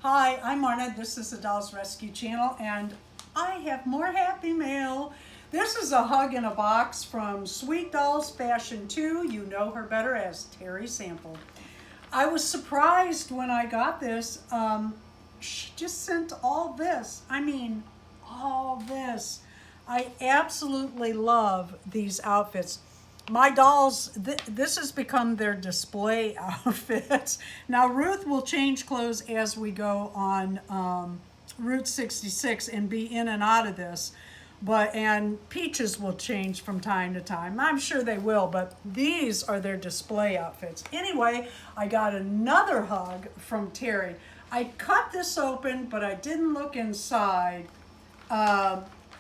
Hi, I'm Marna. This is the Dolls Rescue Channel, and I have more happy mail. This is a hug in a box from Sweet Dolls Fashion 2. You know her better as Tari Sample. I was surprised when I got this. She just sent all this. I mean, all this. I absolutely love these outfits. My dolls, this has become their display outfits. Now, Ruth will change clothes as we go on Route 66 and be in and out of this. And Peaches will change from time to time. I'm sure they will, but these are their display outfits. Anyway, I got another hug from Tari. I cut this open, but I didn't look inside.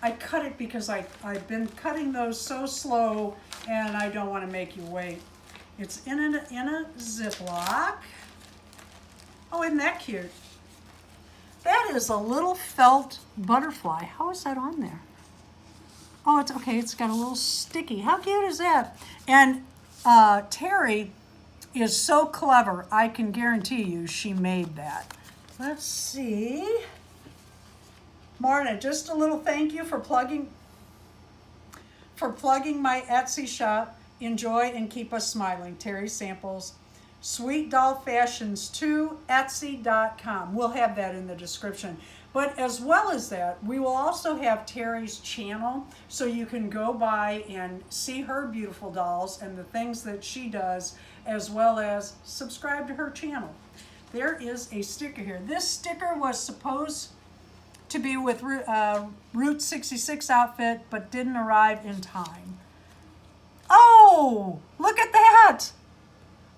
I cut it because I've been cutting those so slow and I don't want to make you wait. It's in a Ziploc. Oh, isn't that cute? That is a little felt butterfly. How is that on there? Oh, it's okay. It's got a little sticky. How cute is that? And Tari is so clever. I can guarantee you she made that. Let's see. Marna, just a little thank you for plugging my Etsy shop. Enjoy and keep us smiling. Tari Samples, Sweet Doll Fashions 2, Etsy.com. We'll have that in the description. But as well as that, we will also have Tari's channel, so you can go by and see her beautiful dolls and the things that she does, as well as subscribe to her channel. There is a sticker here. This sticker was supposed to be with Route 66 outfit, but didn't arrive in time. Oh, look at that.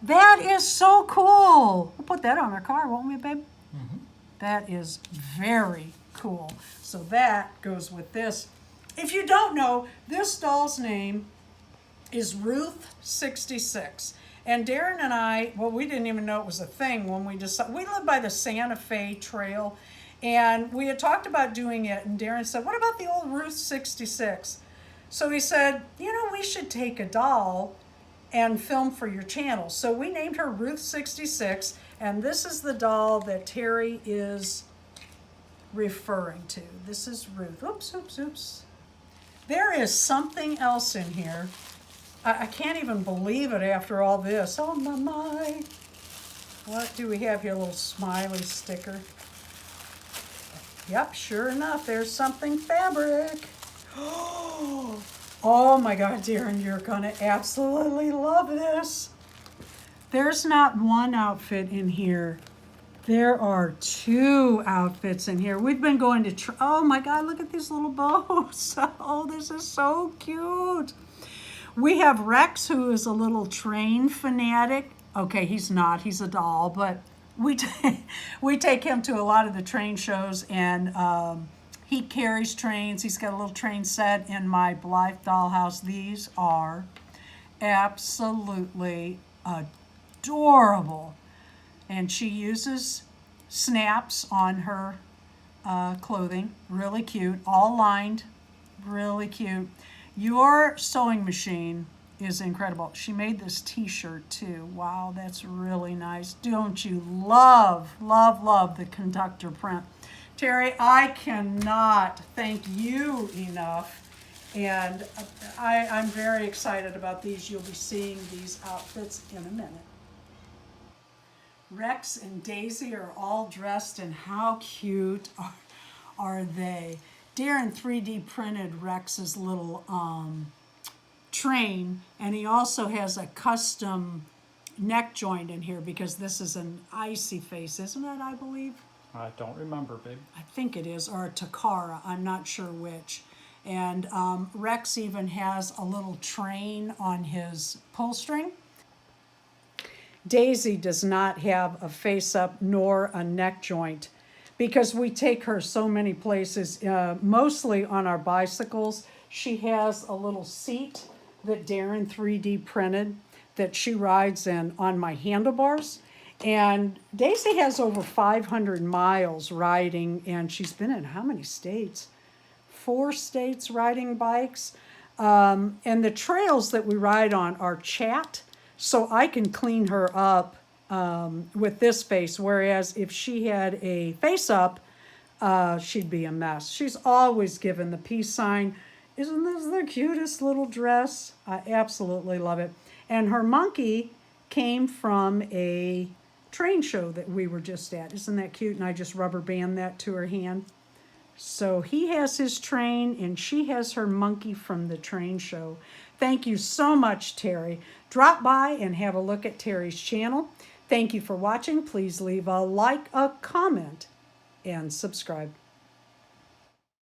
That is so cool. We'll put that on our car, won't we, babe? Mm-hmm. That is very cool. So that goes with this. If you don't know, this doll's name is Ruth 66. And Darren and I, well, we didn't even know it was a thing when we decided. We live by the Santa Fe Trail, and we had talked about doing it, and Darren said, what about the old Ruth 66? So he said, we should take a doll and film for your channel. So we named her Ruth 66, and this is the doll that Tari is referring to. This is Ruth. Oops, oops, oops. There is something else in here. I can't even believe it after all this. Oh my. What do we have here? A little smiley sticker. Yep, sure enough, there's something fabric. Oh my God, Darren, you're gonna absolutely love this. There's not one outfit in here. There are two outfits in here. We've been going to, oh my God, look at these little bows. Oh, this is so cute. We have Rex, who is a little train fanatic. Okay, he's not, he's a doll, but we take him to a lot of the train shows, and he carries trains. He's got a little train set in my Blythe dollhouse. These are absolutely adorable. And she uses snaps on her clothing. Really cute, all lined, really cute. Your sewing machine is incredible. She made this t-shirt too. Wow, that's really nice. Don't you love, love, love the conductor print? Tari, I cannot thank you enough. And I'm very excited about these. You'll be seeing these outfits in a minute. Rex and Daisy are all dressed, and how cute are they? Darren 3D printed Rex's little train, and he also has a custom neck joint in here because this is an icy face, isn't it, I believe? I don't remember, babe. I think it is, or a Takara, I'm not sure which. And Rex even has a little train on his pull string. Daisy does not have a face up nor a neck joint because we take her so many places, mostly on our bicycles. She has a little seat that Darren 3D printed that she rides in on my handlebars. And Daisy has over 500 miles riding, and she's been in how many states? 4 states riding bikes. And the trails that we ride on are chat, so I can clean her up with this face, whereas if she had a face up, she'd be a mess. She's always given the peace sign. Isn't this the cutest little dress? I absolutely love it. And her monkey came from a train show that we were just at. Isn't that cute? And I just rubber band that to her hand. So he has his train and she has her monkey from the train show. Thank you so much, Tari. Drop by and have a look at Tari's channel. Thank you for watching. Please leave a like, a comment, and subscribe.